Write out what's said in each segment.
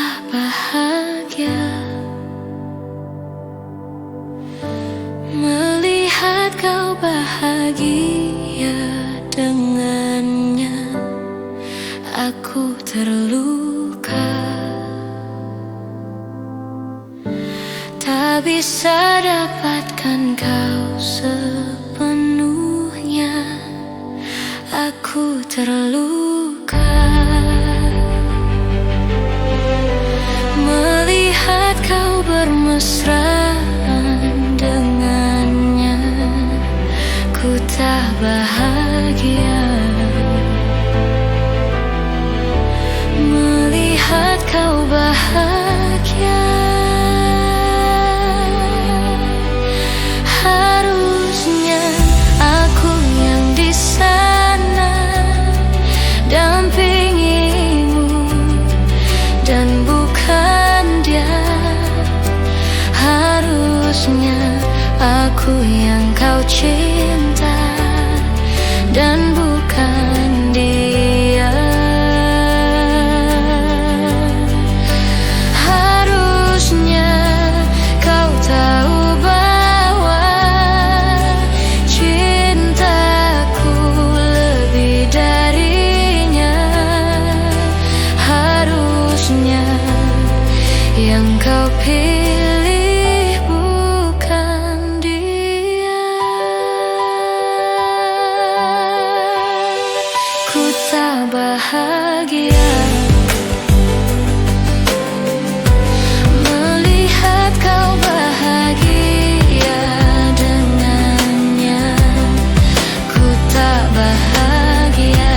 tak bahagia melihat kau bahagia dengannya. Aku terluka, tak bisa dapatkan kau sepenuhnya. Aku terluka melihat kau bermesraan dengannya. Ku tak bahagia melihat kau bahagia. Harusnya aku yang di sana dampingimu dan bukan dia. Harusnya aku yang kau cinta dan bukan dia. Harusnya kau tahu bahwa cintaku lebih darinya. Harusnya yang kau pilih bukan dia. Ku tak bahagia melihat kau bahagia dengannya. Ku tak bahagia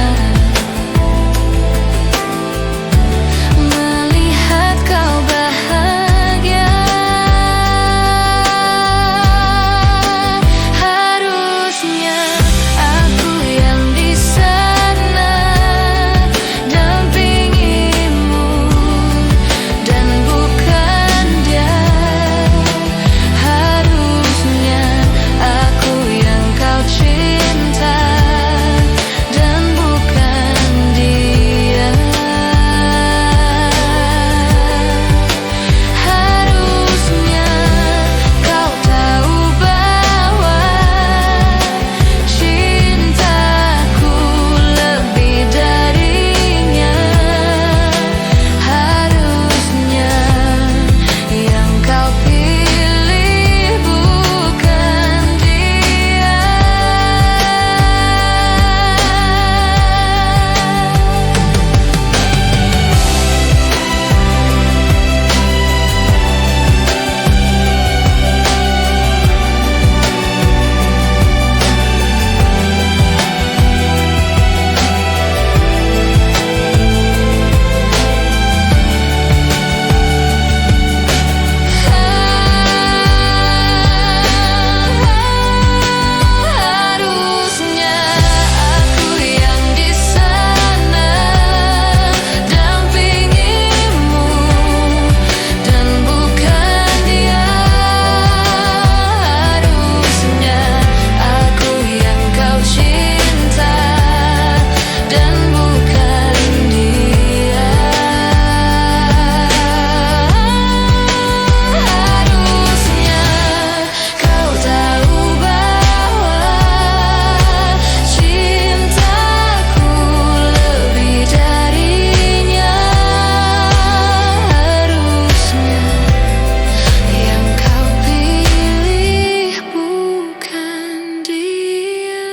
melihat kau bahagia. Harusnya aku yang di sana dampingimu dan bukan dia. Harusnya aku yang kau cinta dan bukan dia. Harusnya kau tahu bahwa cintaku lebih darinya. Harusnya yang kau pilih bukan dia. Harusnya aku yang di sana dampingimu dan bukan dia. Harusnya aku yang kau cinta dan bukan dia. Harusnya kau tahu bahwa cintaku lebih darinya. Harusnya yang kau pilih bukan dia.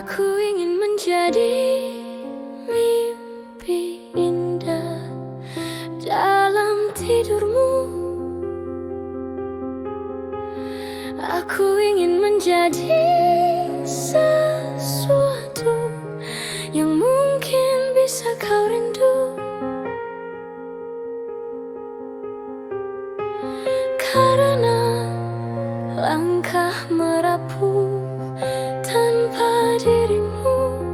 Aku ingin menjadi mimpi indah dalam tidurmu. Aku ingin menjadi sesuatu yang mungkin bisa kau rindu. Karena langkah merapuh tanpa dirimu.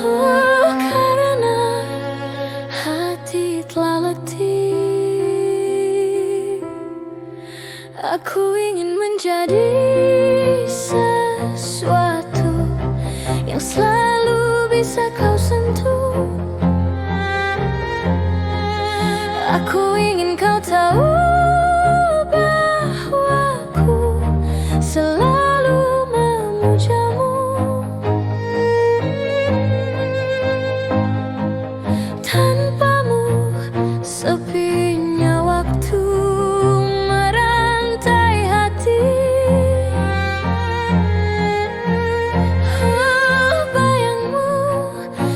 Oh, karena hati telah letih, aku ingin menjadi sesuatu yang selalu bisa kau sentuh. Aku ingin kau tahu bahwa aku selalu memujamu. Tanpamu sepinya waktu merantai hati. Oh, bayangmu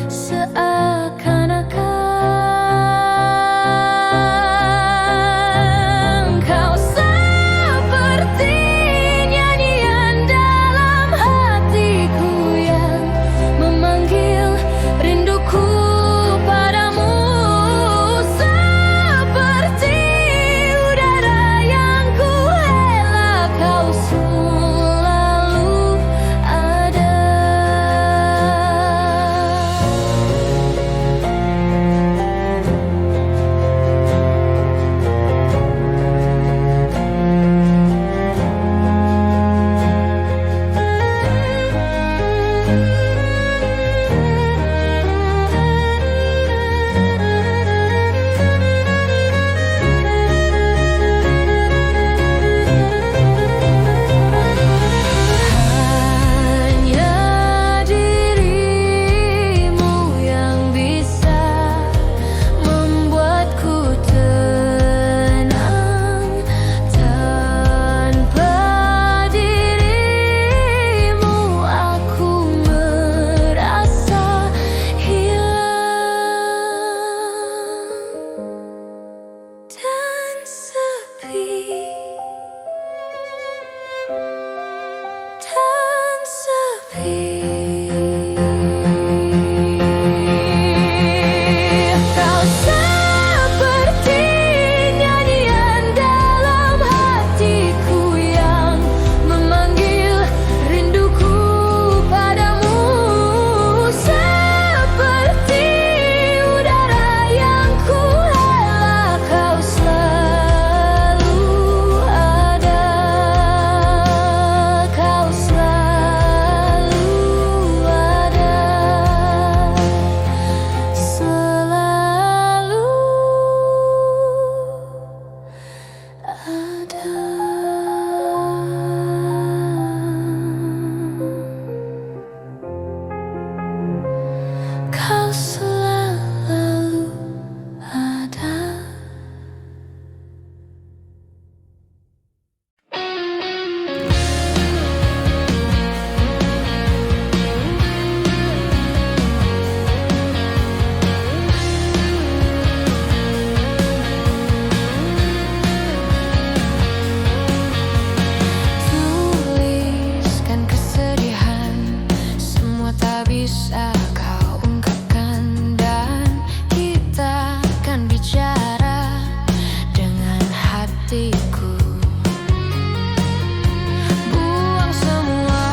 seakan-akan kau seperti nyanyian dalam hatiku yang memanggil rinduku padamu. Seperti udara yang ku hela, kau selalu ada. Hanya dirimu yang bisa membuatku tenang. Tanpa dirimu aku merasa hilang dan sepi. Kau seperti nyanyian dalam hatiku yang memanggil rinduku padamu. Seperti udara yang ku hela, kau selalu ada. Kau selalu ada. Selalu ada. Kau selalu ada. Tuliskan kesedihan, semua tak bisa kau ungkapkan, dan kita akan bicara dengan hatiku. Buang semua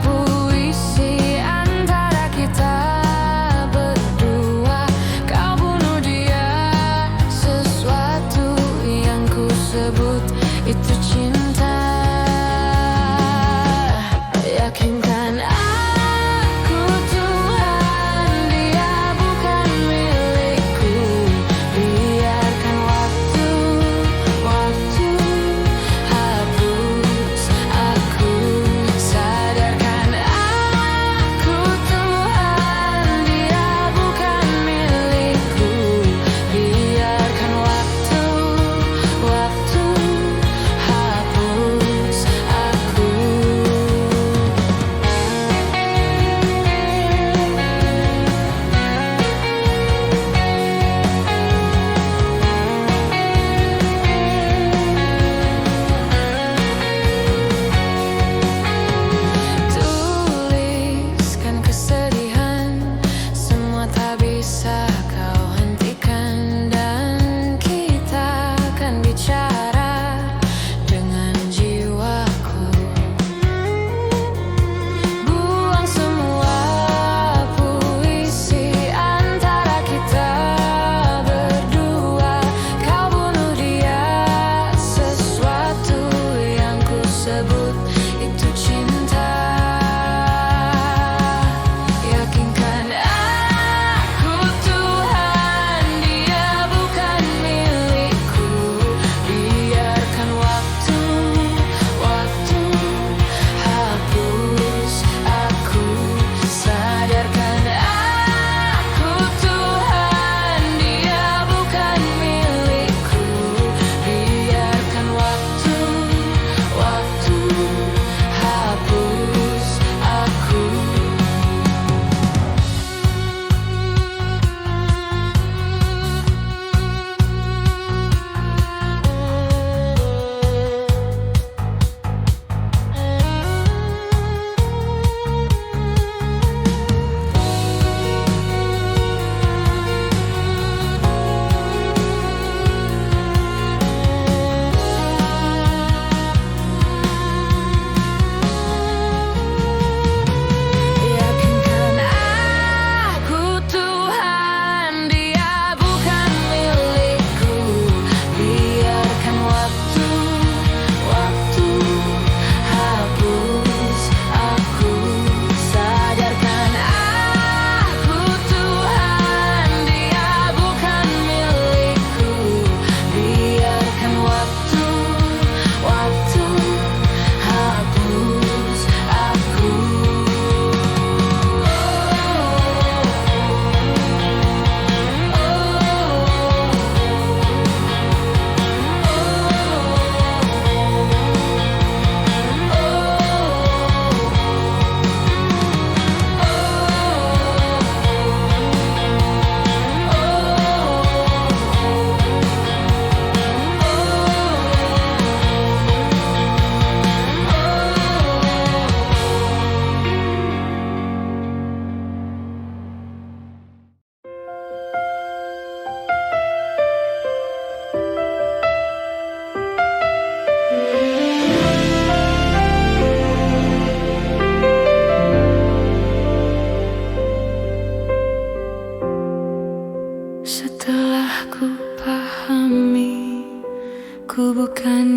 puisi antara kita berdua. Kau bunuh dia, sesuatu yang ku sebut itu cinta. Yakinkan aku Tuhan, dia bukan milikku. Biarkan waktu hapus aku. Sadarkan aku Tuhan, dia bukan milikku. Biarkan waktu hapus.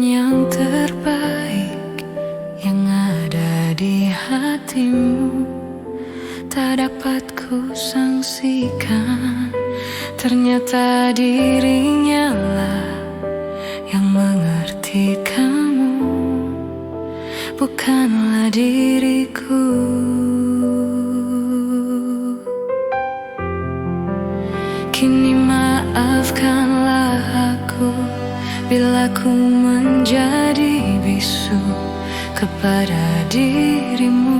yang terbaik yang ada di hatimu. Tak dapat ku sangsikan, ternyata dirinya lah yang mengerti kamu, bukanlah diriku. Kini maafkanlah aku bila ku menjadi bisu kepada dirimu.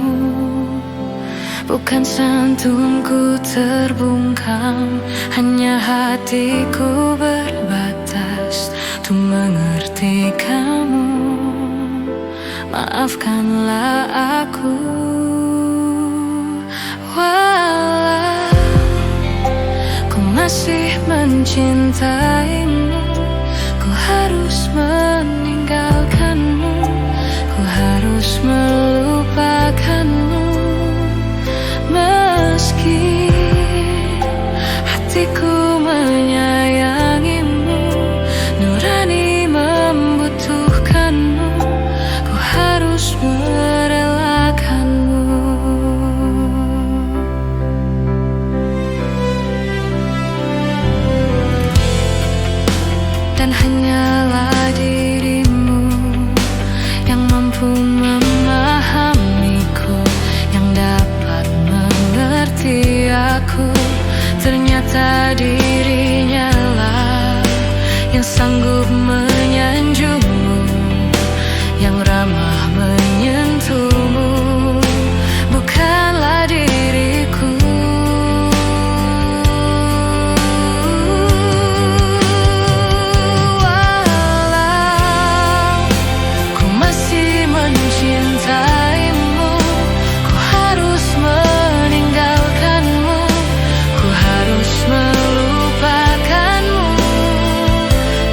Bukan santunku terbungkam, hanya hatiku berbatas untuk mengerti kamu. Maafkanlah aku, walau ku masih mencintaimu. Ku harus meninggalkanmu, ku harus melupakanmu. Meski hatiku menyayangimu, nurani membutuhkanmu, ku harus merelakanmu. Dan hanyalah dirimu yang mampu memahamiku, yang dapat mengerti aku. Ternyata dirinya lah yang sanggup menyanjungmu, yang ramah menyentuhmu, bukanlah diriku. Walau ku masih mencintaimu, ku harus meninggalkanmu, ku harus melupakanmu.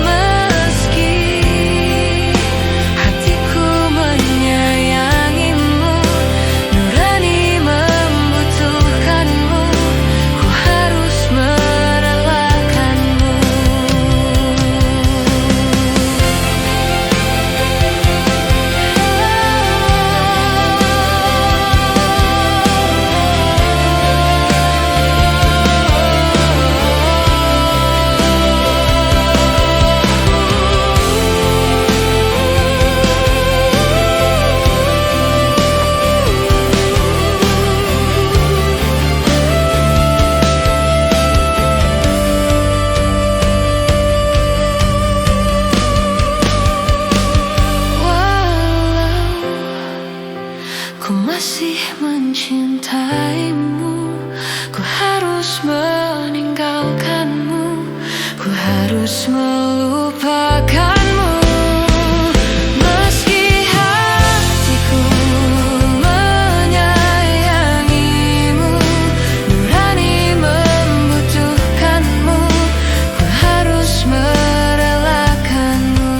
Meski hatiku menyayangimu, nurani membutuhkanmu, ku harus merelakanmu. Walau ku masih mencintaimu, ku harus meninggalkanmu, ku harus melupakanmu. Meski hatiku menyayangimu, nurani membutuhkanmu, ku harus merelakanmu.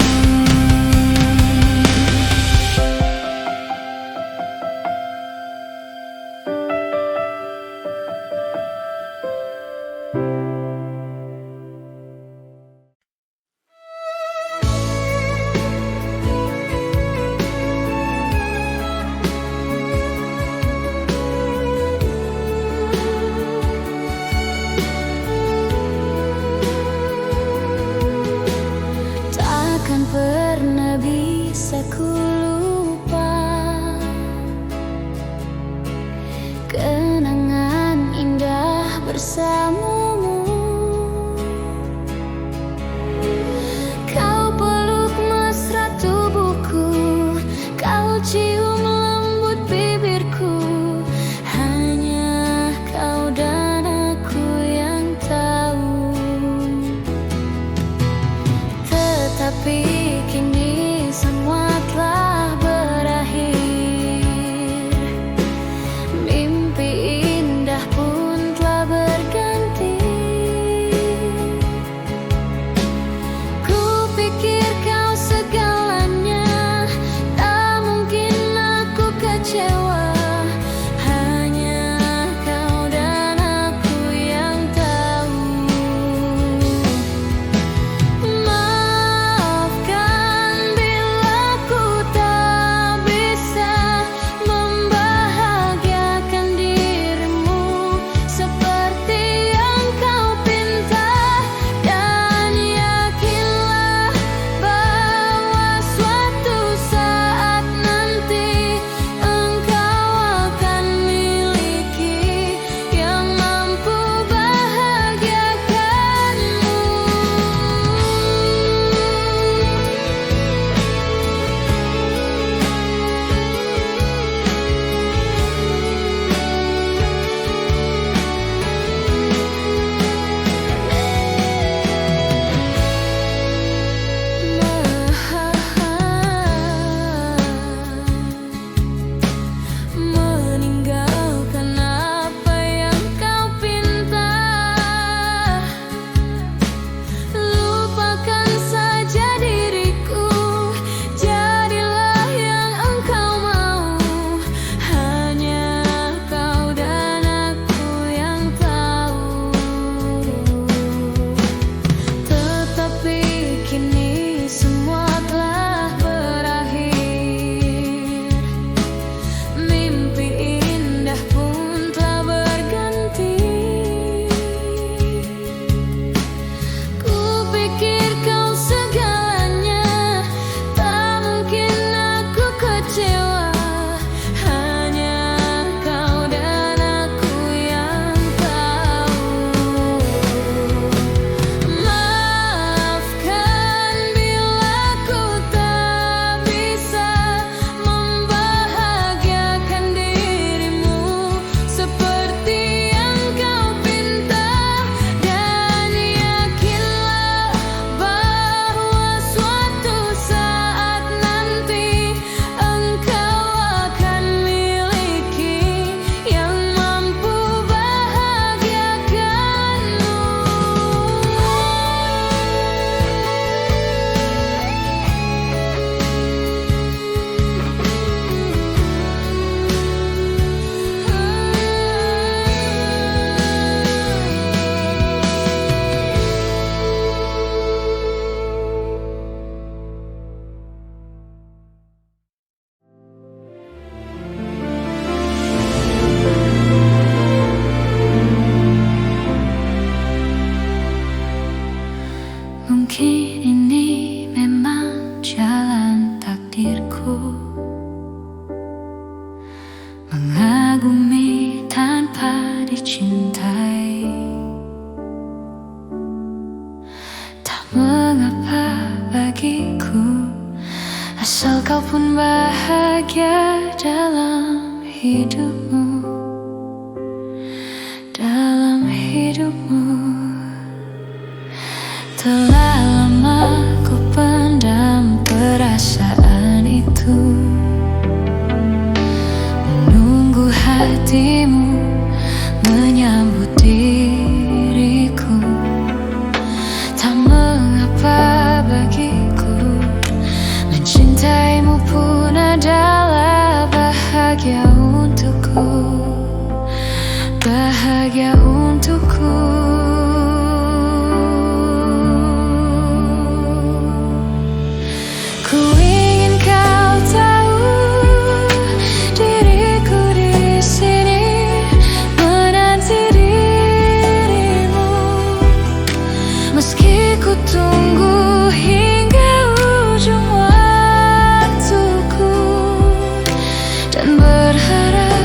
merasakan takdirku, mengagumi tanpa dicintai. Tak mengapa bagiku, asal kau pun bahagia dalam hidupmu, dalam hidupmu. Telah lama ku pendam perasaan itu, menunggu hatimu menyambut diriku. Tak mengapa bagiku, mencintaimu pun adalah bahagia untukku, bahagia untukku. Ku ingin kau tahu, diriku di sini menanti dirimu, meski ku tunggu hingga ujung waktuku, dan berharap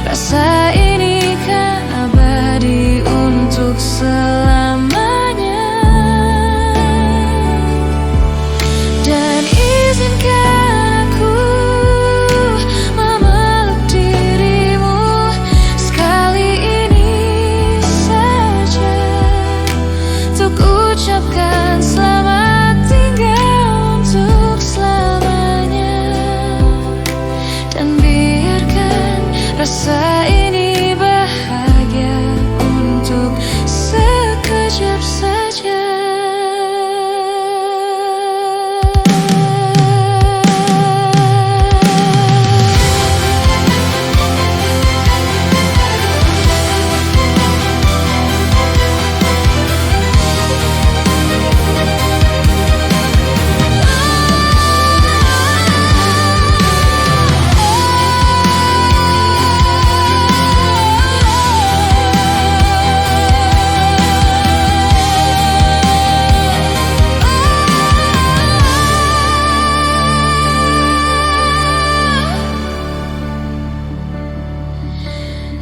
rasa ini kan abadi untuk selamanya. Dan izinkan aku memeluk dirimu sekali ini saja, untuk ucapkan selamat tinggal untuk selamanya. Dan biarkan rasa ini bahagia untuk sekejap saja.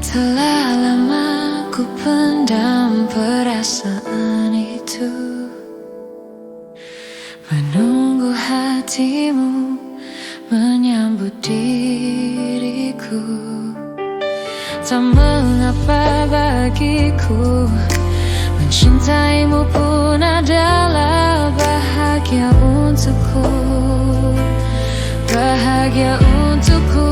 Telah lama ku pendam perasaan itu, menunggu hatimu menyambut diriku. Tak mengapa bagiku, mencintaimu pun adalah bahagia untukku, bahagia untukku.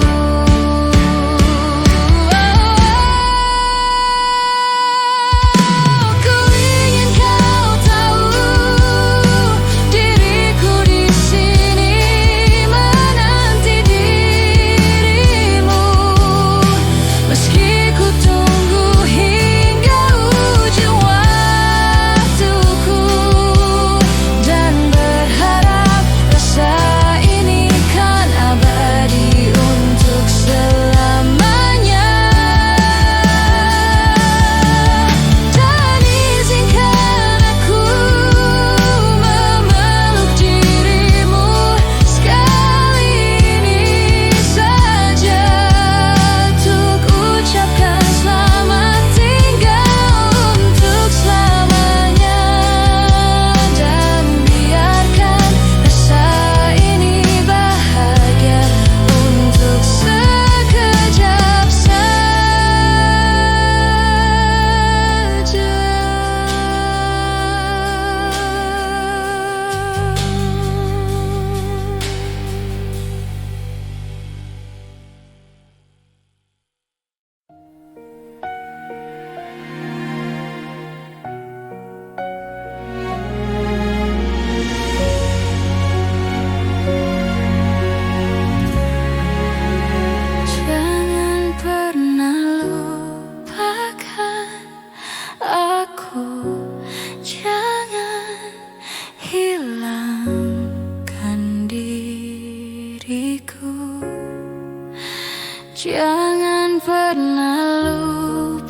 Jangan pernah lupakan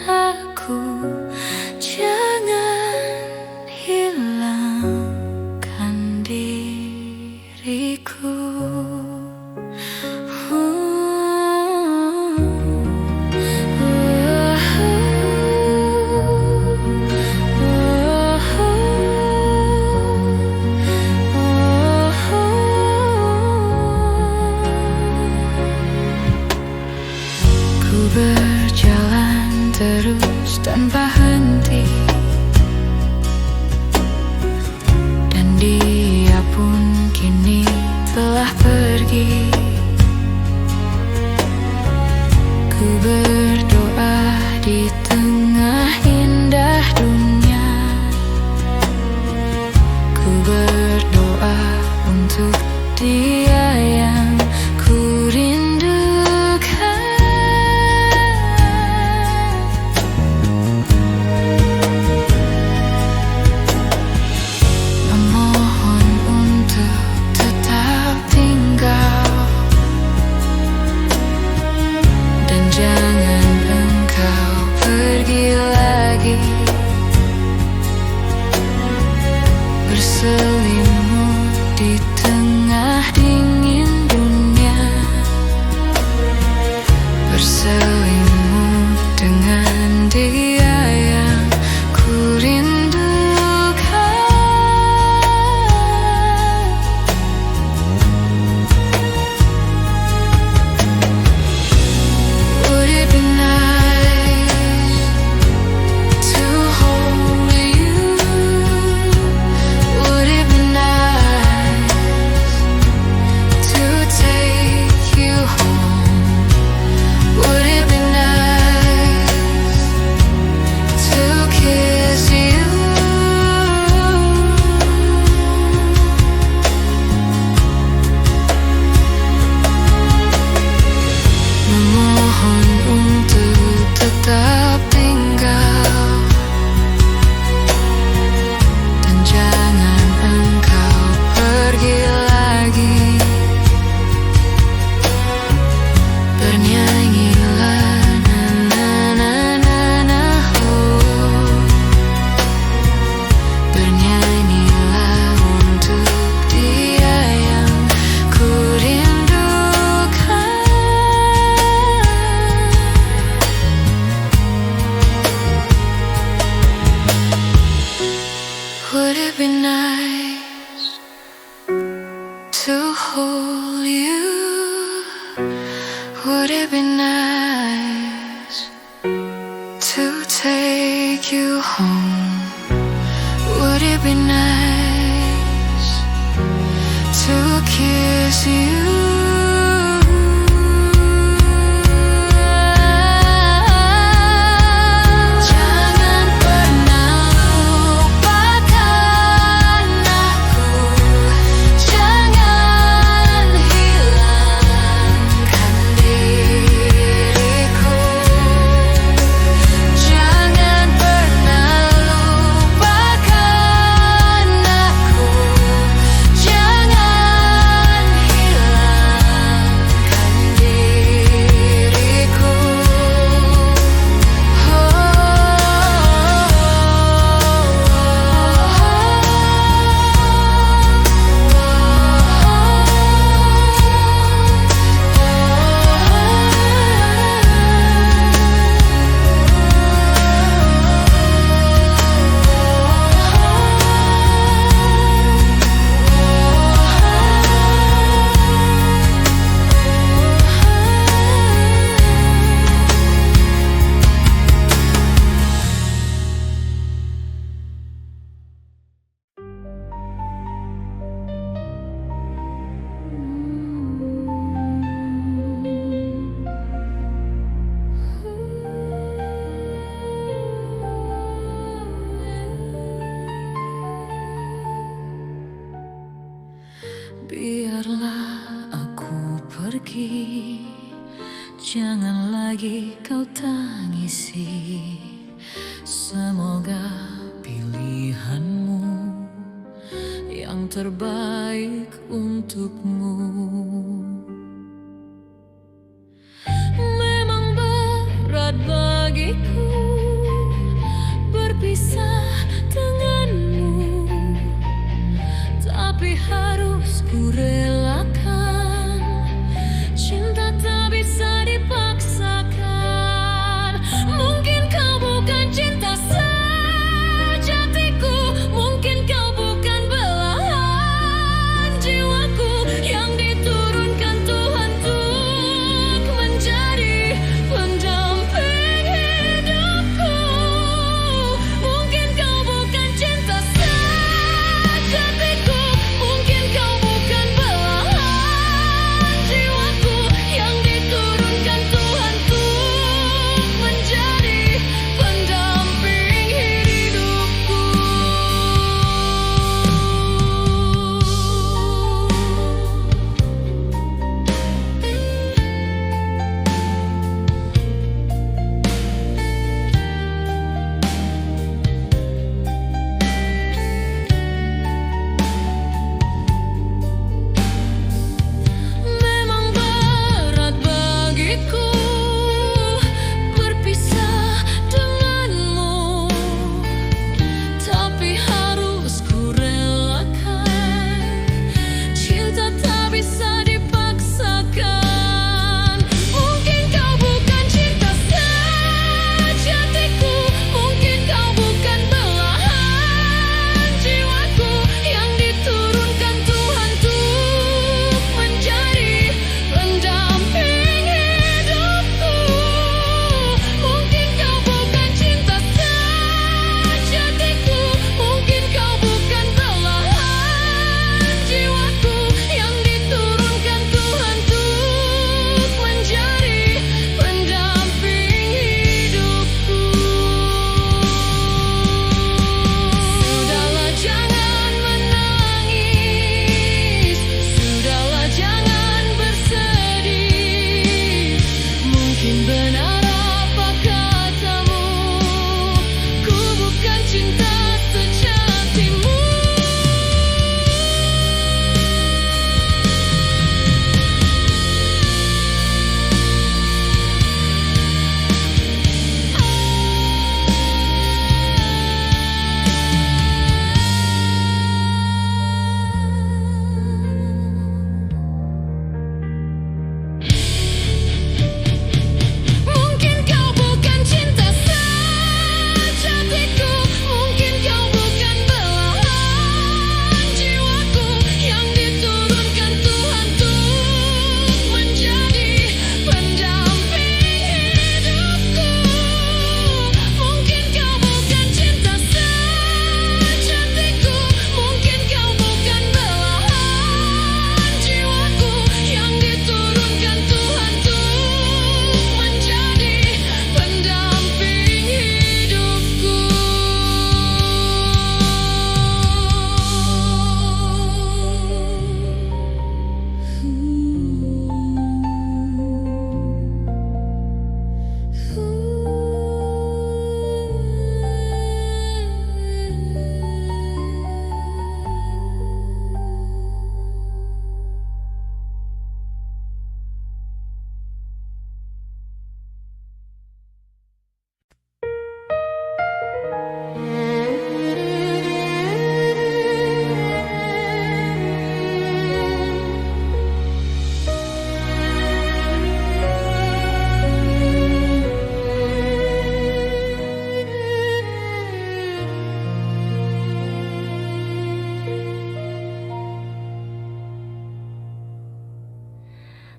aku, jangan hilangkan diri. diriku. Ku berjalan terus tanpa henti, dan dia pun kini telah pergi. Ku berdoa di tengah indah dunia, ku berdoa untuk dia yang ku rindukan. Memohon untuk tetap tinggal, dan jangan engkau pergi lagi, berselimut di tengah dingin dunia, berselimut dengan dia yang ku rindukan. Would it be nice to hold you? Would it be nice to take you home? Would it be nice to kiss you? Memohon untuk tetap tinggal, dan jangan engkau pergi lagi. Bernyanyilah na na na na na oh. Bernyanyilah untuk dia yang ku rindukan. Would it be nice to hold you? Would it be nice to take you home? Would it be nice to kiss you? Jangan pernah lupakan aku, jangan hilangkan diriku. Jangan pernah lupakan aku, jangan hilangkan diriku. Biarlah aku pergi, jangan lagi kau tangisi. Semoga pilihanmu yang terbaik untukmu. Memang berat bagiku berpisah denganmu, tapi harus ku relakan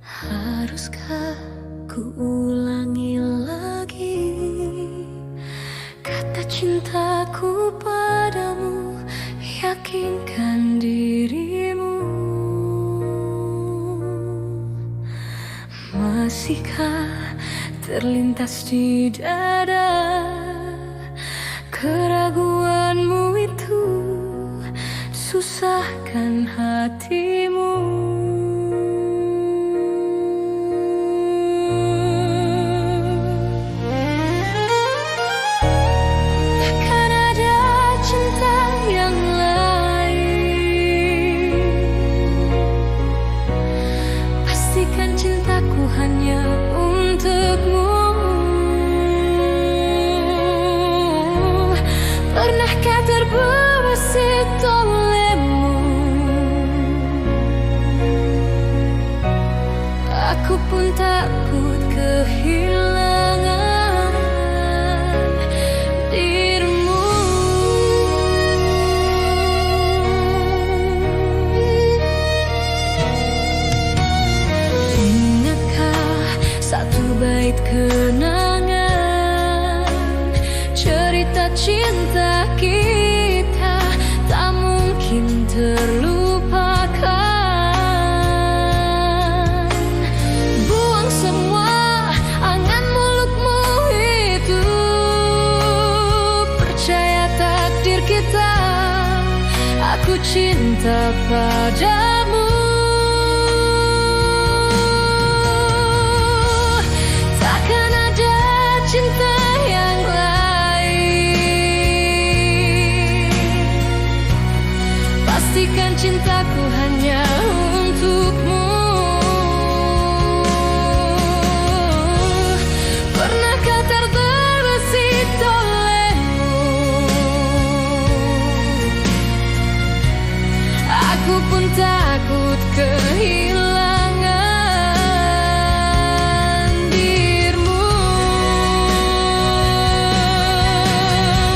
Haruskah ku ulangi lagi kata cintaku padamu, yakinkan dirimu. Masihkah terlintas di dada keraguanmu itu, susahkan hatimu. Takkan ada cinta yang lain, pastikan cintaku hanya untukmu. Pernahkah terbesit olehmu? Aku pun takut kehilangan dirimu. Ingatkah satu bait kenangan, cerita cinta kita tak mungkin terlupakan. Buang semua angan mulutmu itu, percaya takdir kita, aku cinta padamu. Takkan ada cinta yang lain, pastikan cintaku hanya untukmu. Pernahkah terbesit olehmu? Aku pun takut kehilangan dirimu.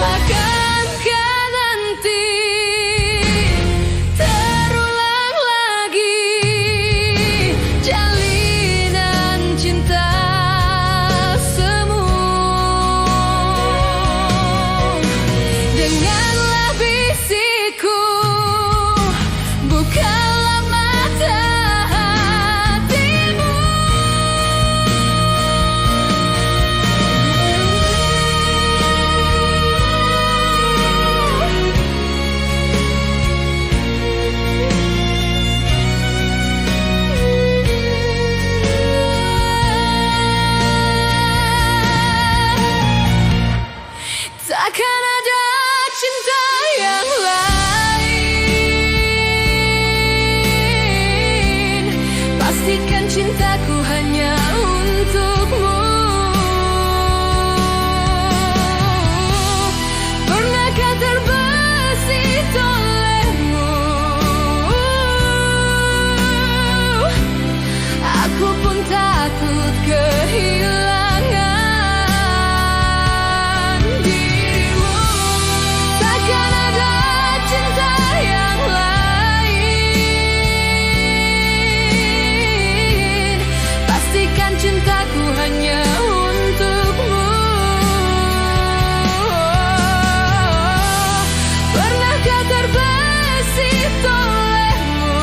Akankah nanti terulang lagi jalinan cinta semu? Dengarlah bisikku, bukalah mata hatimu. Takkan ada cinta yang lain, pastikan cintaku hanya untukmu. Pernahkah terbesit olehmu? Aku pun takut kehilangan dirimu. Takkan ada cinta yang lain, pastikan cintaku hanya untukmu. Pernahkah terbesit olehmu?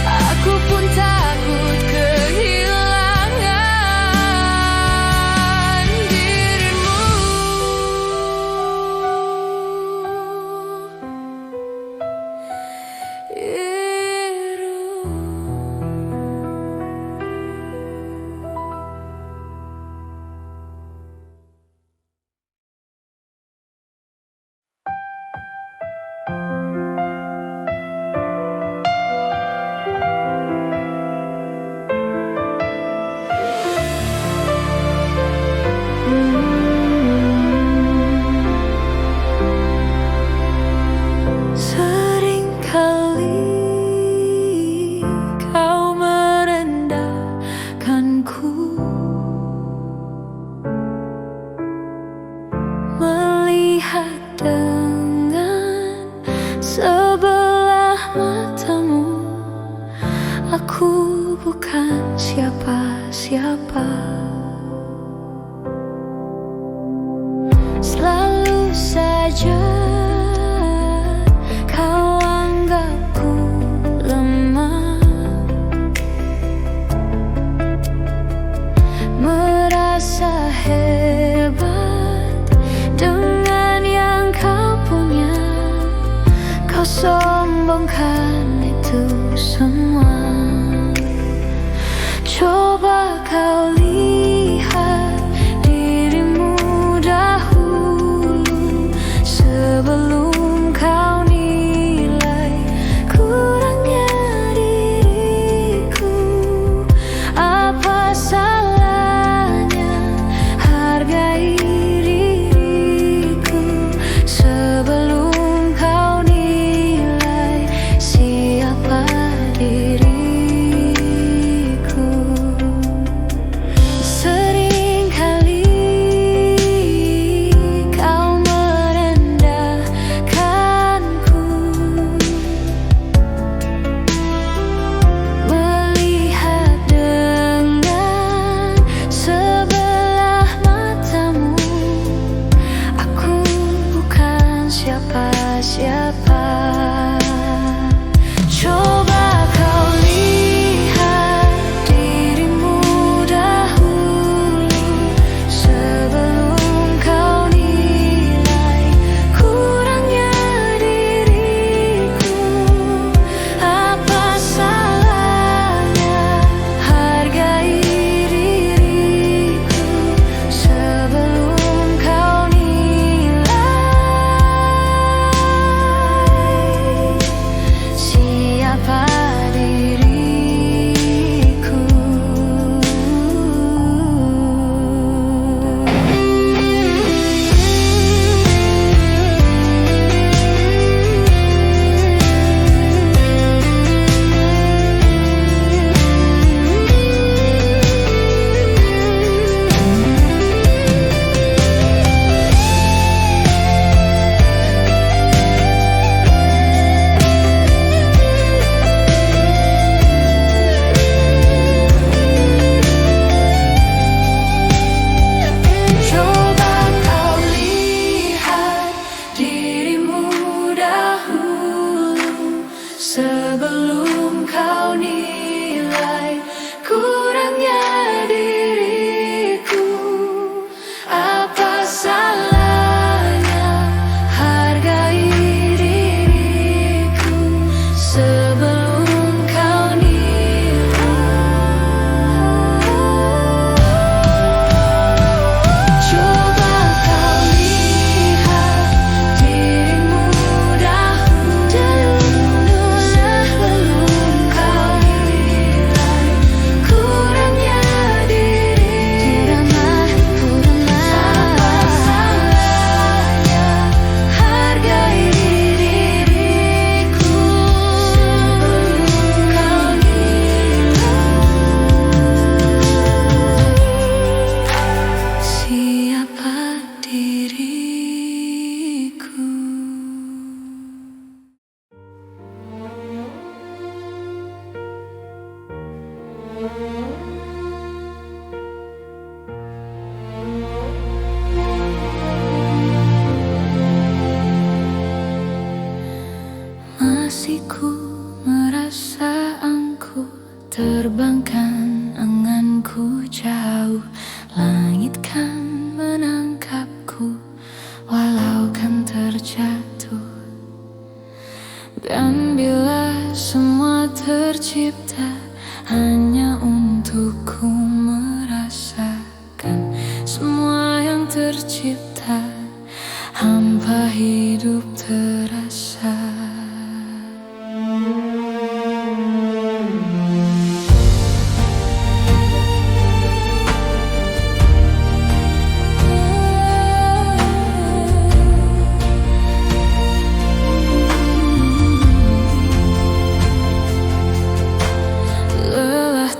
Aku pun takut kehilangan dirimu. Seringkali kau merendahkanku, melihat dengan sebelah matamu. Aku bukan siapa-siapa. Selalu saja kau anggapku lemah, merasa hebat dengan yang kau punya. Kau sombongkan itu semua. Coba kau lihat dirimu dahulu sebelum kau nilai kurangnya diriku. Apa salahnya hargai diriku sebelum kau nilai siapa diriku. Siapa? Coba kau lihat dirimu dahulu sebelum kau nilai kurangnya diriku. Apa salahnya hargai diriku sebelum kau nilai siapa diriku. Sebelum kau nilai kurangnya diriku. Apa salahnya hargai diriku sebelum kau nilai. Coba kau lihat dirimu dahulu sebelum kau nilai kurangnya diriku. Apa salahnya hargai diriku sebelum kau nilai siapa diriku. Masih ku merasa angkuh, terbangkan anganku jauh. Langit kan menangkapku, walau kan terjatuh. Dan bila semua tercipta hanya untukku merasakan semua yang tercipta, hampa hidup terasa.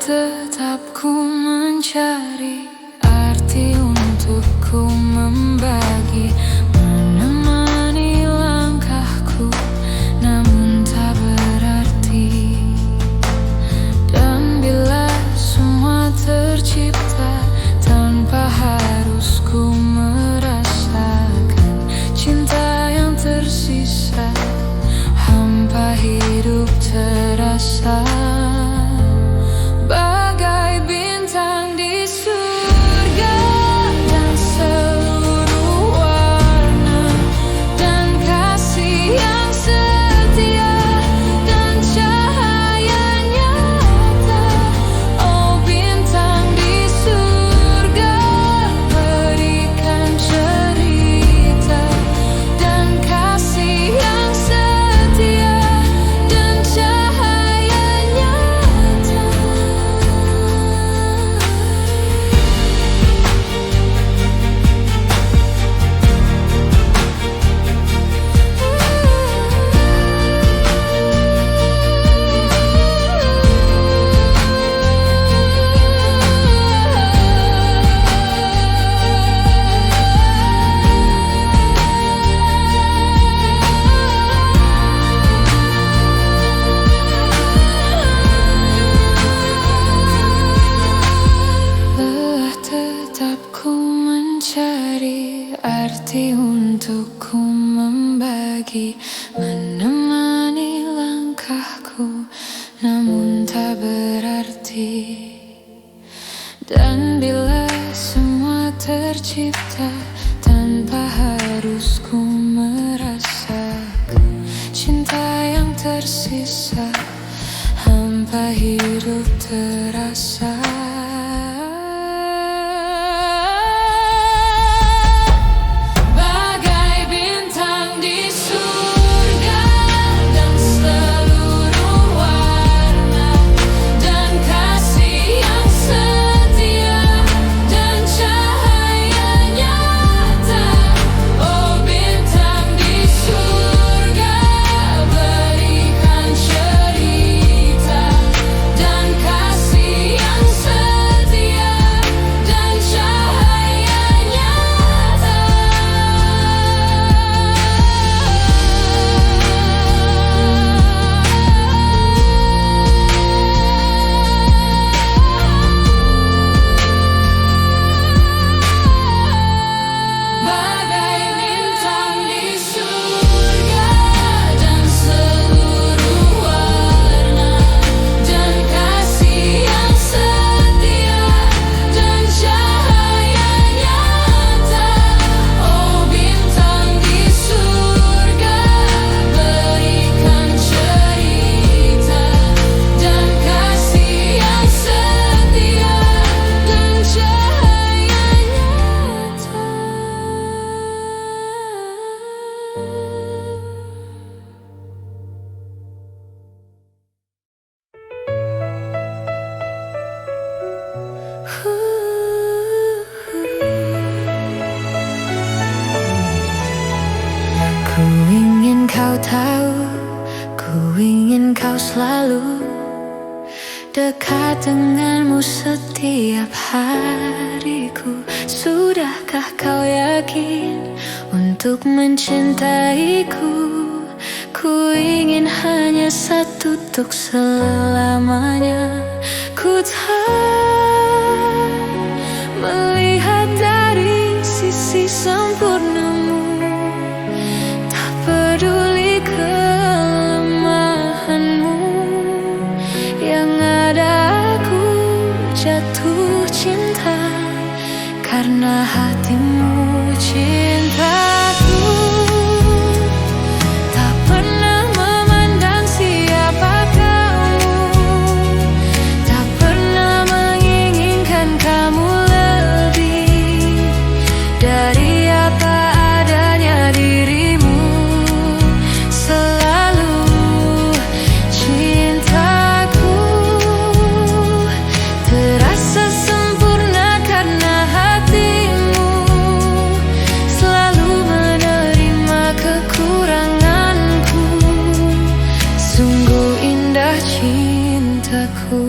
Tetap ku mencari arti untuk ku membagi, menemani langkahku tersisa, bagai bintang di surga, dan seluruh warna dan kasih yang setia dan cahaya nyata. Oh bintang di surga, berikan cerita dan kasih yang setia dan cahaya nyata. Lelah tetap ku mencari arti untuk ku membagi, menemani langkahku, namun tak berarti. Dan bila semua tercipta tanpa harus ku merasakan cinta yang tersisa, hampa hidup terasa. Bagai bintang di surga, dan seluruh warna dan kasih yang setia dan cahaya nyata. Oh bintang di surga, berikan cerita dan kasih yang setia dan cahaya nyata. Bagai bintang di surga, dan seluruh warna dan kasih yang setia dan cahaya nyata. Oh bintang di surga, berikan cerita dan kasih yang setia dan cahaya nyata. Ku ingin kau tahu, ku ingin kau selalu dekat denganmu setiap hariku. Sudahkah kau yakin untuk mencintaiku? Ku ingin hanya satu untuk selamanya. Ku tak melihat dari sisi sempurnamu, tak peduli kelemahanmu. Yang ada aku jatuh cinta karena hatimu. Cintaku tak pernah memandang siapa kamu, tak pernah menginginkan kamu lebih dari apa adanya dirimu. Selalu cintaku terasa sempurna karena hatimu selalu menerima kekuranganku. Sungguh indah cintaku.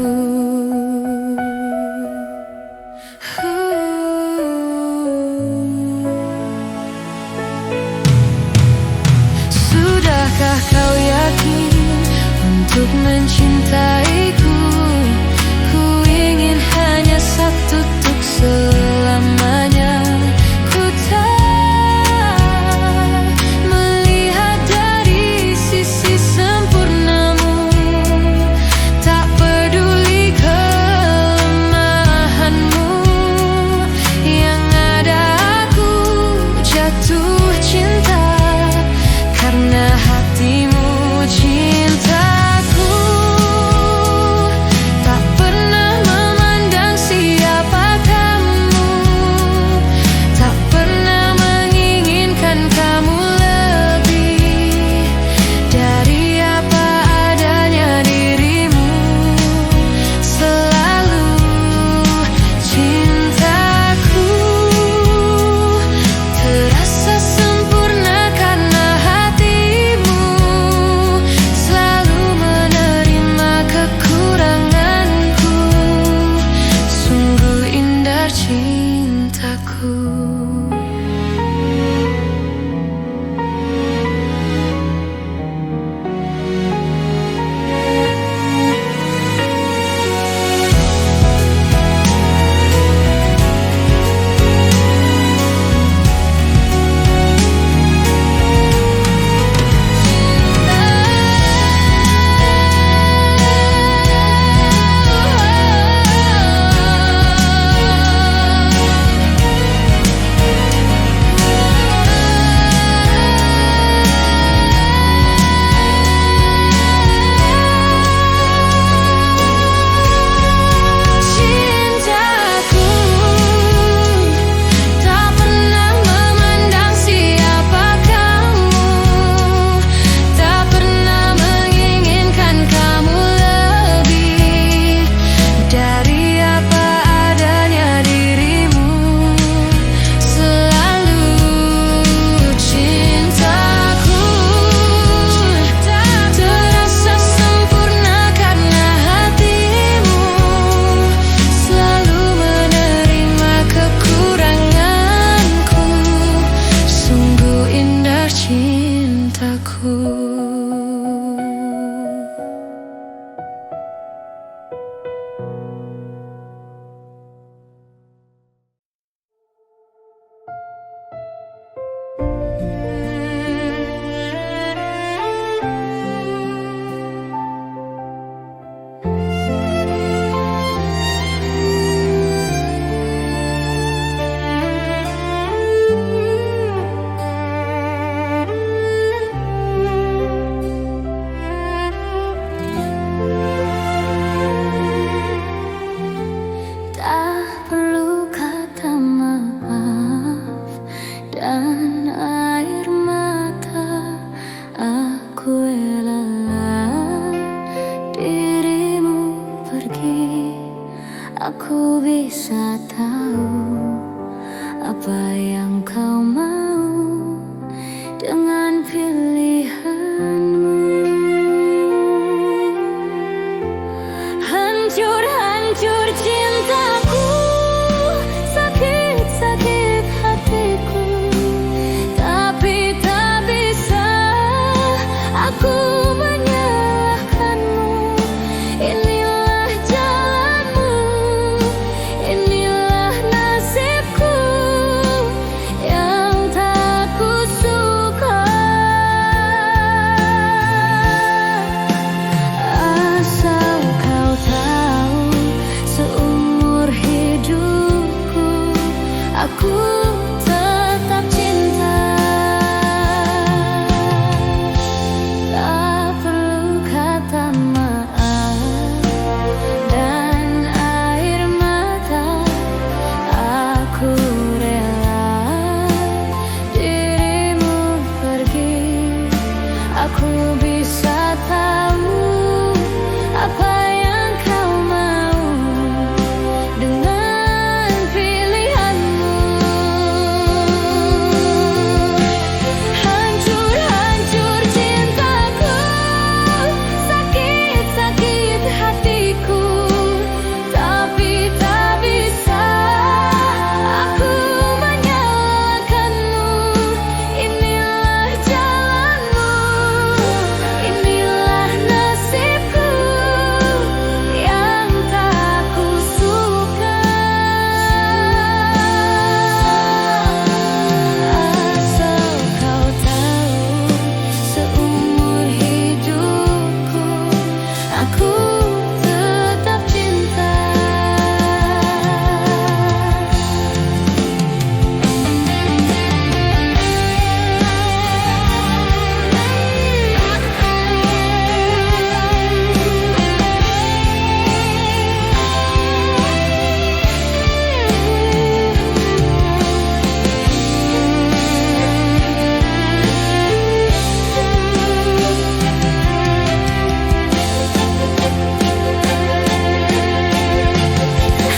Sudahkah kau yakin untuk mencintaiku? Ku ingin hanya satu untuk selamanya. Ku tak melihat dari sisi sempurnamu, aku bisa tahu apa yang kau mau dengan pilihanmu. Hancur-hancur cintaku, sakit-sakit hatiku, tapi tak bisa aku menyalahkanmu. Inilah jalanmu, inilah nasibku yang tak kusuka. Asal kau tahu, seumur hidupku aku tetap cinta. Tak perlu kata maaf dan air mata, aku rela dirimu pergi. Aku bisa tahu apa yang kau mau dengan pilihanmu. Hancur-hancur cintaku, sakit-sakit hatiku, tapi tak bisa aku menyalahkanmu. Inilah jalanmu, inilah nasibku yang tak kusuka. Asal kau tahu, seumur hidupku aku tetap cinta.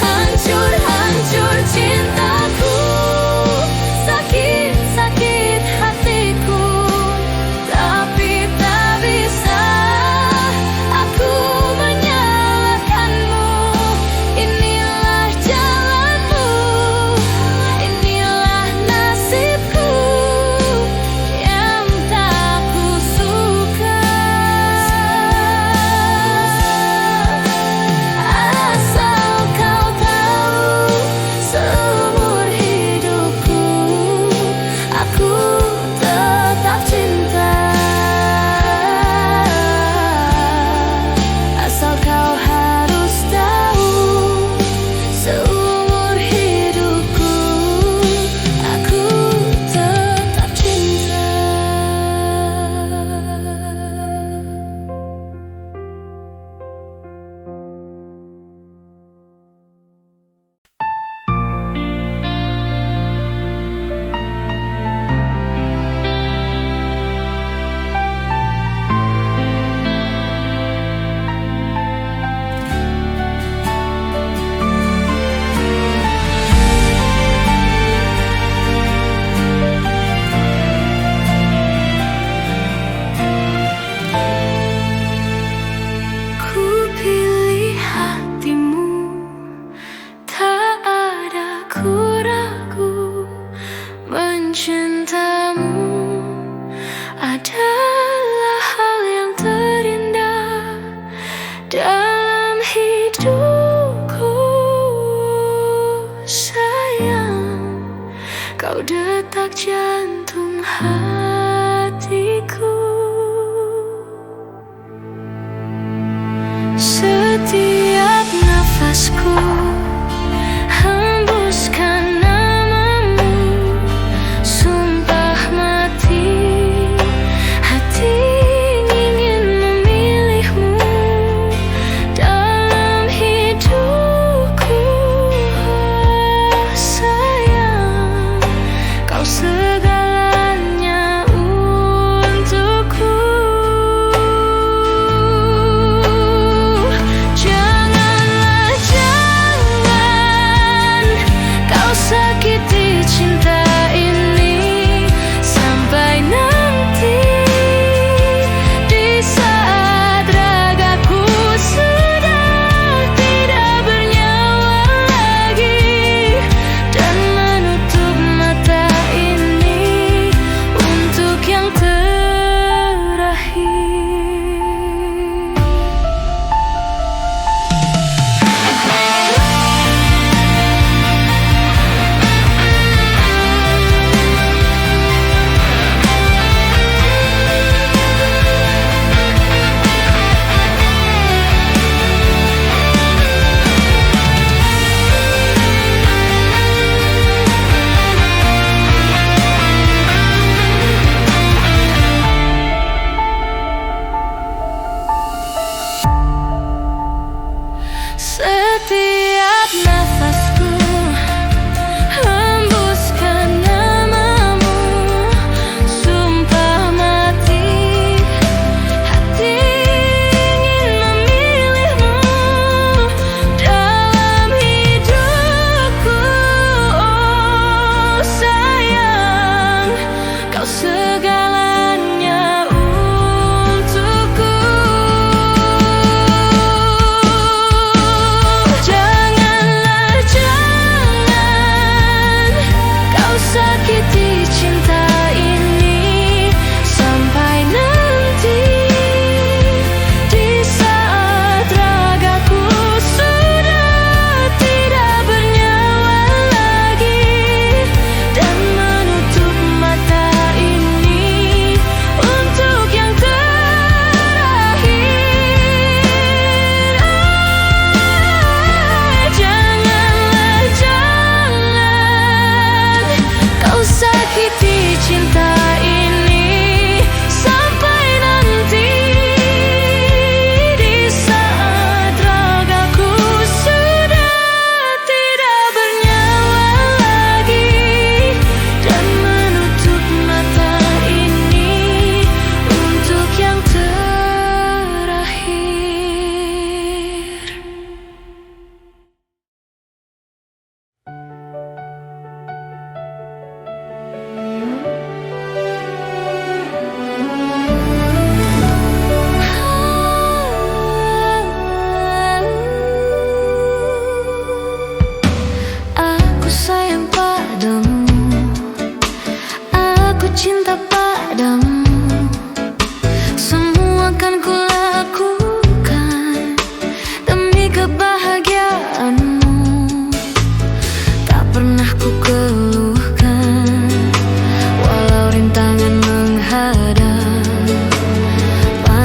Hancur-hancur cintaku, sakit-sakit hatiku, tapi tak bisa aku menyalahkanmu. Inilah jalanmu, inilah nasibku yang tak kusuka. Asal kau tahu, seumur hidupku aku tetap cinta. Asal kau harus tahu, seumur hidupku aku tetap cinta. Ku pilih hatimu, tak ada ku ragu. Mencintamu adalah hal yang terindah dalam hidupku. Sayang, kau detak jantung hatiku. Setiap nafasku hembuskan namamu, sumpah mati hati ingin memilihmu dalam hidupku. Sayang, kau segalanya untukku. Janganlah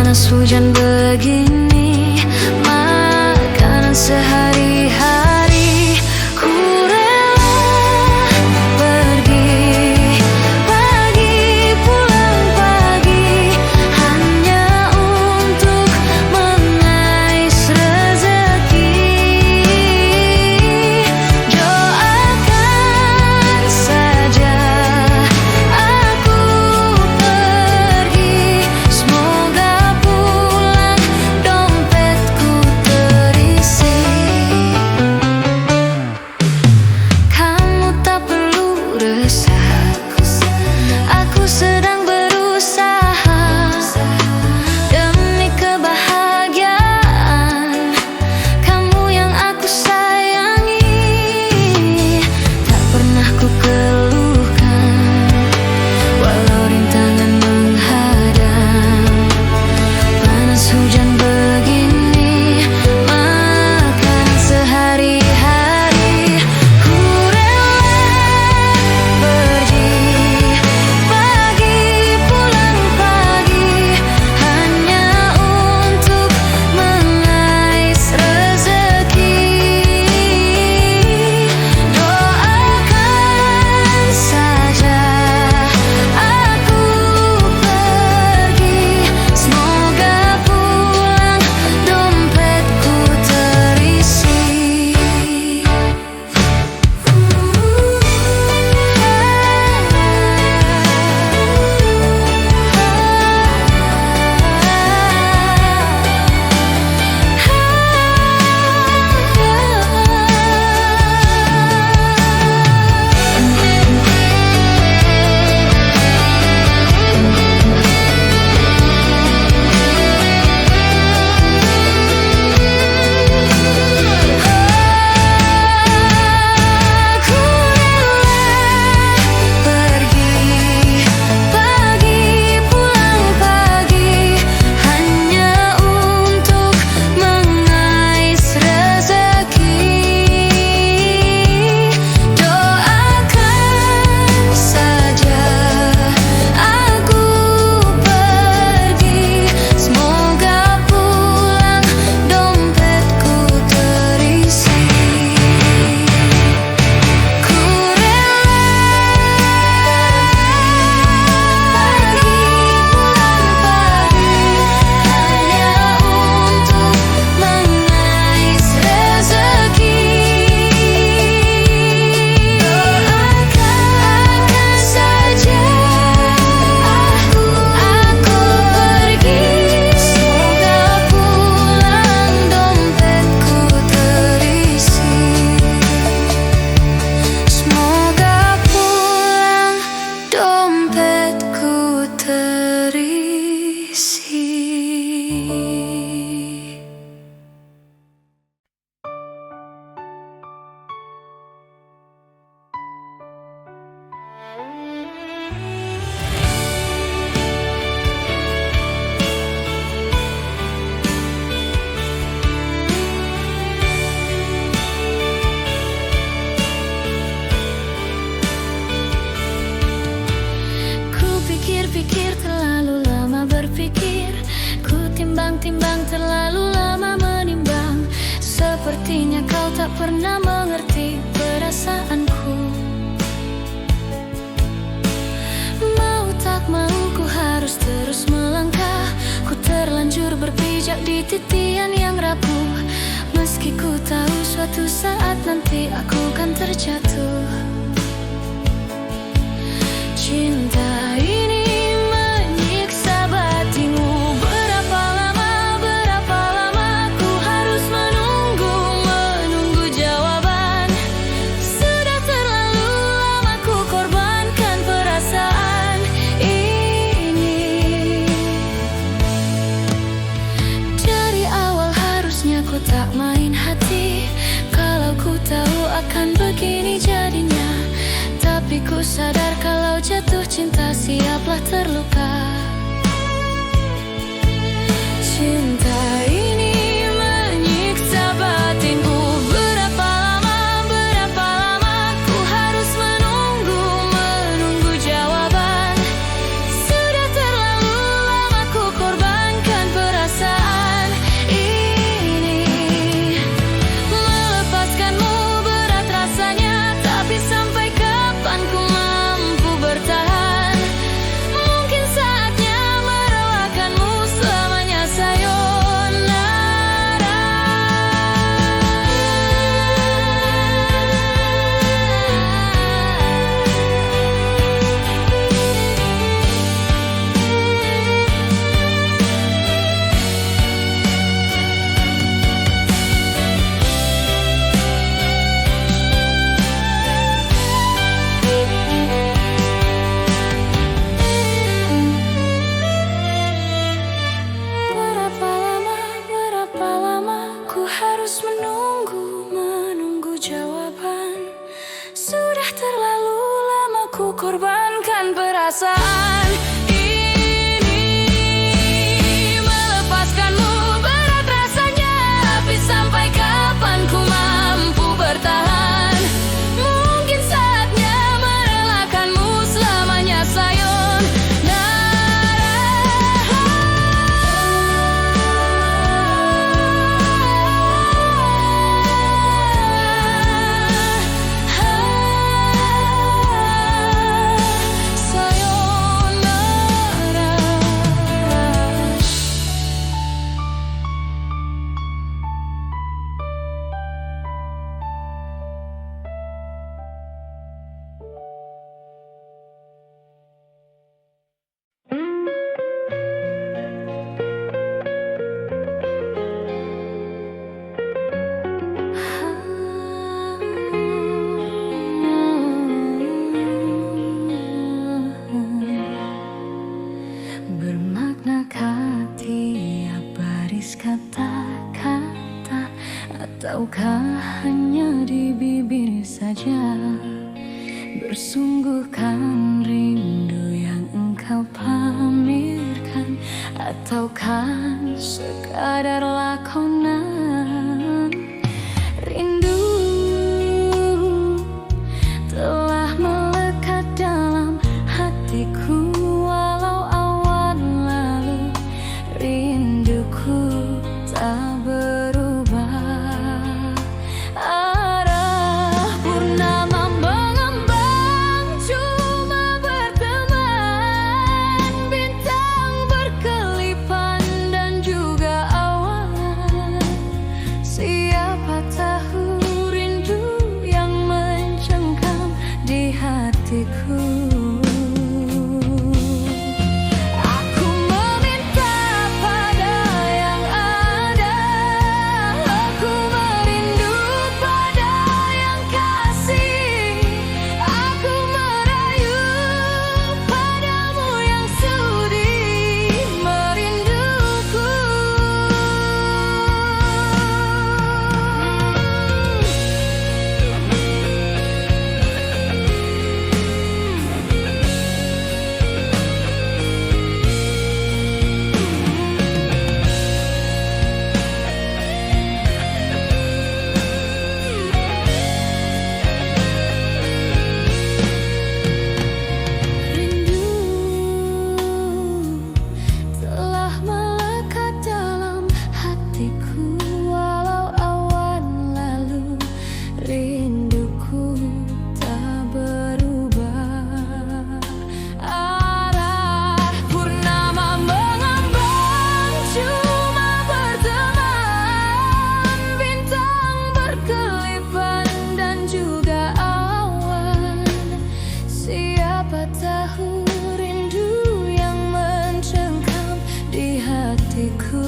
panas hujan begini, makanan sehari-hari. Ku rela pergi pagi, pulang pagi, hanya untuk mengais rezeki. Doakan saja aku pergi, semoga pulang dompetku terisi. Kamu tak perlu resah, aku sedang berusaha demi kebahagiaan kamu yang aku sayangi. Tak pernah ku keluhkan walau rintangan menghadang. Panas hujan begini, makanan sehari-hari. Ku rela pergi pagi, pulang pagi, hanya untuk mengais rezeki. Doakan saja aku pergi, semoga pulang dompetku terisi. Aku rela pergi pagi, pulang pagi, hanya untuk mengais rezeki. Doakan saja aku pergi, semoga pulang dompetku terisi. Ku pikir-pikir terlalu lama berpikir, ku timbang-timbang terlalu lama menimbang. Sepertinya kau tak pernah mengerti perasaanku. Mau tak mau ku harus terus melangkah, ku terlanjur berpijak di titian yang rapuh. Meski ku tahu suatu saat nanti aku kan terjatuh. Cinta ini menyiksa batinku. Berapa lama ku harus menunggu jawaban. Sudah terlalu lama ku korbankan perasaan ini. Dari awal harusnya ku tak main hati, kalau ku tahu akan begini jadinya. Tapi ku sadar kalau jatuh cinta siaplah terluka. Cinta ini menyiksa batinku. Berapa lama ku harus menunggu jawaban. Sudah terlalu lama ku korbankan perasaan ini. Melepaskanmu berat rasanya, tapi sampai kapan ku mampu bertahan? Mungkin saatnya merelakanmu selamanya, sayonara. Bermaknakah tiap baris kata-kata, ataukah hanya di bibir saja? Bersungguhkan rindu yang engkau pamerkan, ataukah sekadar lakonan? Rindu telah melekat dalam hatiku, walau awan lalu rinduku tak berubah. Arah purnama mengembang, cuma berteman, bintang berkelipan dan juga awan. Siapa tahu rindu yang mencengkam di hatiku. Aku meminta pada yang ada, aku merindu pada yang kasih, aku merayu padamu yang sudi merinduku. Rindu telah melekat dalam hatiku, walau awan lalu rinduku tak berubah. Arah purnama mengambang, cuma berteman, bintang berkelipan dan juga awan. Siapa tahu rindu yang mencengkam di hatiku.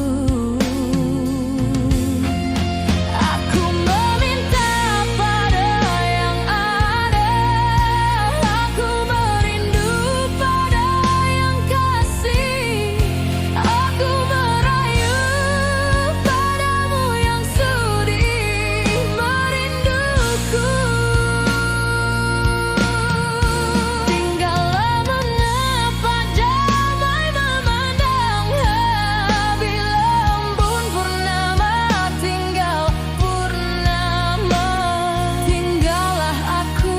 Aku meminta pada yang ada, aku merindu pada yang kasih, aku merayu padamu yang sudi merinduku. Tinggallah mengapa damai memandang, bila embun purnama tinggal purnama. Tinggallah aku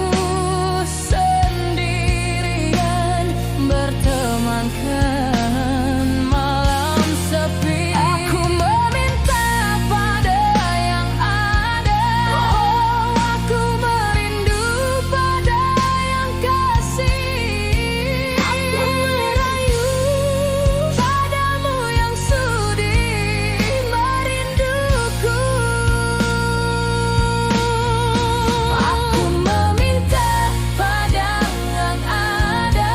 sendirian, bertemankan malam sepi. Aku meminta pada yang ada, oh aku merindu pada yang kasih, aku merayu padamu yang sudi merinduku. Aku meminta pada yang ada,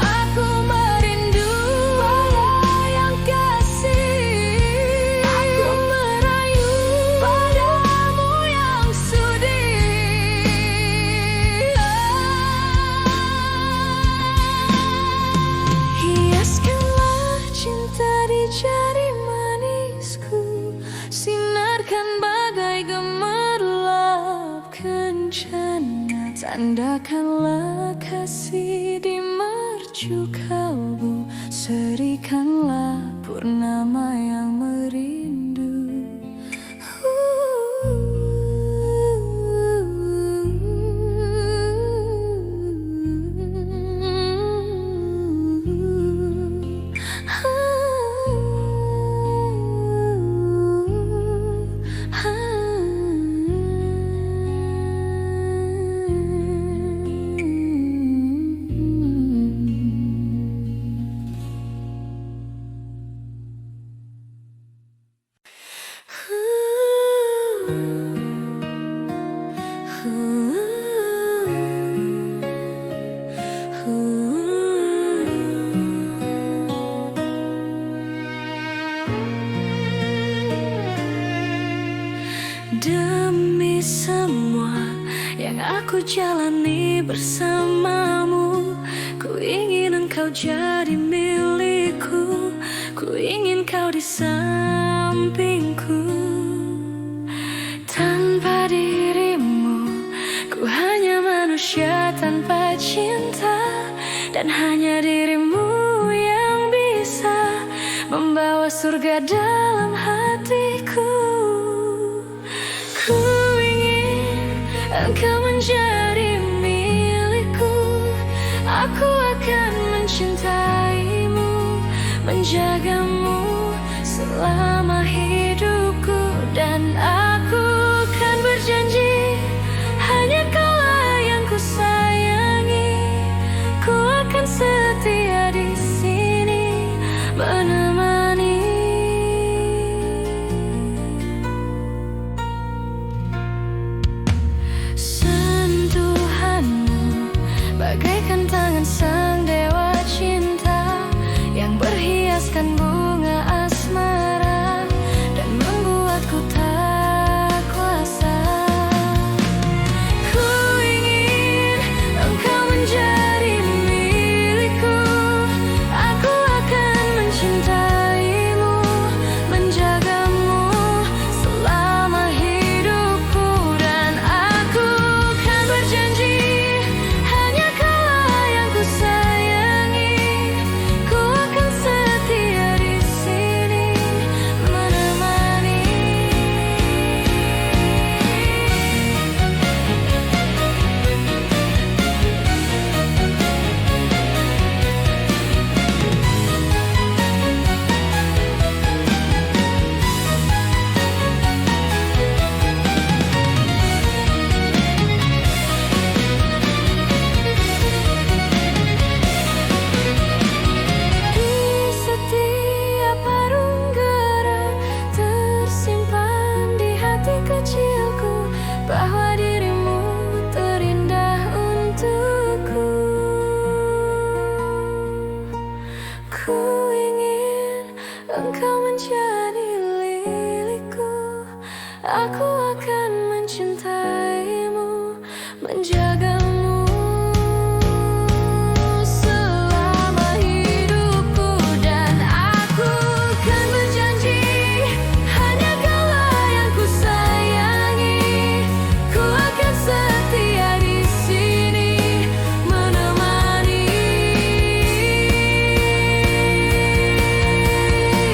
aku merindu pada yang kasih, aku merayu padamu yang sudi. Hiaskanlah cinta di jari manisku, sinarkan bagai gemerlap kencana. Tandakanlah kasih di mata maju kalbu, serikanlah purnama yang merindu. Demi semua yang aku jalani bersamamu, ku ingin engkau jadi milikku, ku ingin kau di sampingku. Tanpa dirimu, ku hanya manusia tanpa cinta, dan hanya dirimu yang bisa membawa surga dalam hatiku. Ku ingin engkau menjadi milikku, aku akan mencintaimu, menjagamu selama hidupku. Dan aku kan berjanji, hanya kaulah yang ku sayangi, ku akan setia di sini menemani. Bagaikan tangan sang dewa cinta yang berhiaskan bunga asmara dan membuatku tak kuasa. Ku ingin engkau menjadi milikku, aku akan mencintaimu, menjagamu selama hidupku. Dan aku kan berjanji, bahwa dirimu terindah untukku. Ku ingin engkau menjadi milikku, aku akan mencintaimu, menjagamu selama hidupku. Dan aku kan berjanji, hanya kaulah yang ku sayangi, ku akan setia di sini menemani.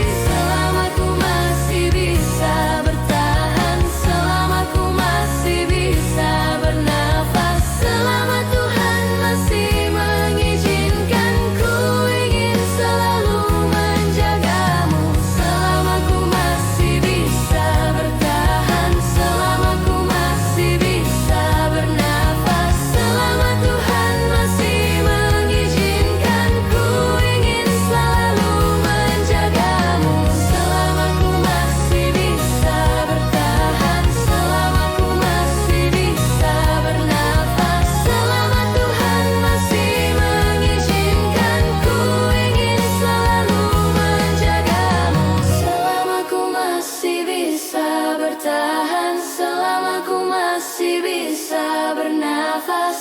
Selama ku masih bisa bertahan, selama ku masih bisa bernafas, selama Tuhan masih mengizinkan, ku ingin selalu menjagamu. Selama ku masih bisa bertahan, selama ku masih bisa bernafas, selama Tuhan masih mengizinkan, ku ingin selalu menjagamu. Selama ku masih bisa bertahan, selama ku masih bisa bernafas, selama Tuhan masih mengizinkan, ku ingin selalu menjagamu. Selama ku masih bisa bertahan, selama ku masih bisa bernafas.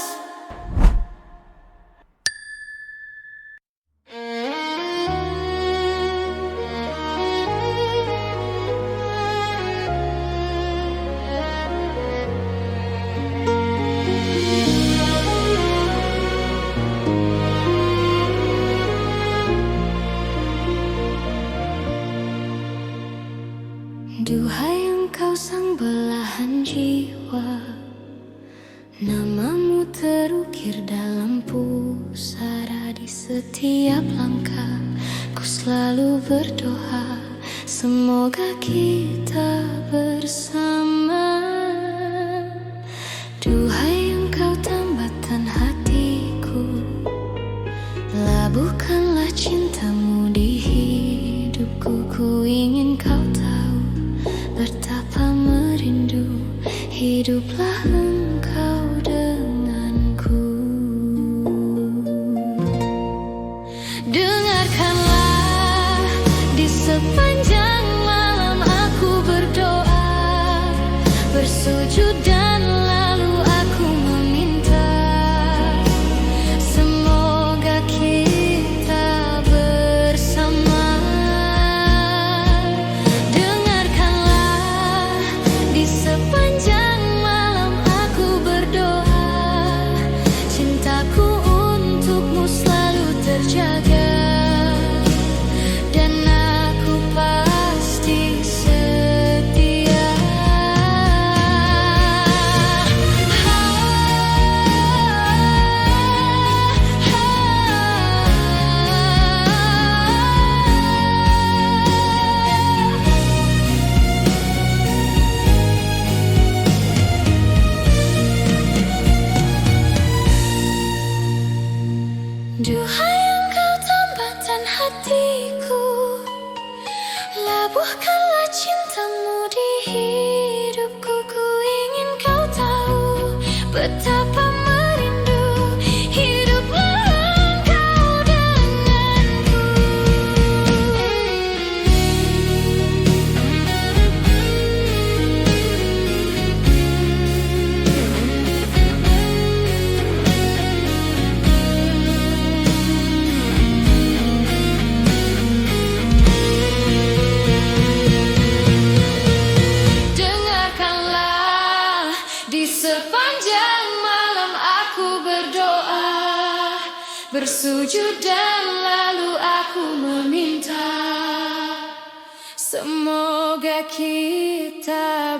Duhai engkau sang belahan jiwa, namamu terukir dalam pusara. Di setiap langkah ku selalu berdoa, semoga kita bersama. Duhai engkau tambatan hatiku, labuhkanlah cintamu di hidupku. Ku ingin kau tahu betapa merindu, hiduplah engkau denganku. Dengarkanlah, di sepanjang malam aku berdoa, bersujud dan lalu aku meminta, semoga kita bersama. Dengarkanlah, di sepanjang malam aku berdoa, cintaku untukmu selalu terjaga, dan aku pasti setia. Duhai engkau tambatan hatiku, labuhkanlah cintamu di hidupku. Ku ingin kau tahu betapa merindu, hiduplah engkau denganku. Dengarkanlah, di sepanjang malam aku berdoa, bersujud dan lalu aku meminta, semoga kita